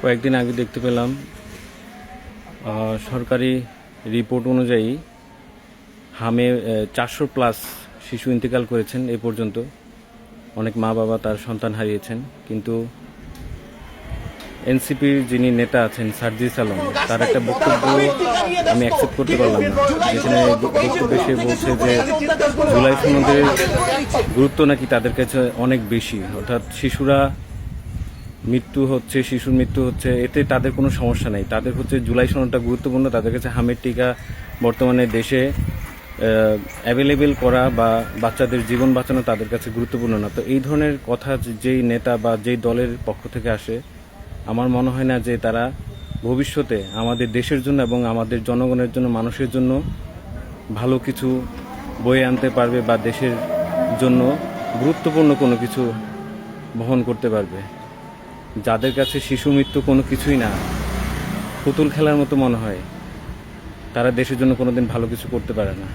কয়েকদিন আগে দেখতে পেলাম সরকারি রিপোর্ট অনুযায়ী হামে 400+ শিশু ইন্তেকাল করেছেন। এ পর্যন্ত অনেক মা বাবা তার সন্তান হারিয়েছেন, কিন্তু এনসিপির যিনি নেতা আছেন সার্জিস আলম, তার একটা বক্তব্য আমি অ্যাকসেপ্ট করতে পারলাম না, যেখানে বক্তব্যে সে বলছে যে জুলাই সনদের গুরুত্ব নাকি তাদের কাছে অনেক বেশি, অর্থাৎ শিশুর মৃত্যু হচ্ছে, এতে তাদের কোনো সমস্যা নেই। তাদের হচ্ছে জুলাই সনদটা গুরুত্বপূর্ণ, তাদের কাছে হামের টিকা বর্তমানে দেশে অ্যাভেলেবেল করা বা বাচ্চাদের জীবন বাঁচানো তাদের কাছে গুরুত্বপূর্ণ না। তো এই ধরনের কথা যেই নেতা বা যেই দলের পক্ষ থেকে আসে, আমার মনে হয় না যে তারা ভবিষ্যতে আমাদের দেশের জন্য এবং আমাদের জনগণের জন্য, মানুষের জন্য ভালো কিছু বয়ে আনতে পারবে বা দেশের জন্য গুরুত্বপূর্ণ কোনো কিছু বহন করতে পারবে। যাদের কাছে শিশু মৃত্যু কোনো কিছুই না, পুতুল খেলার মতো মনে হয়, তারা দেশের জন্য কোনোদিন ভালো কিছু করতে পারে না।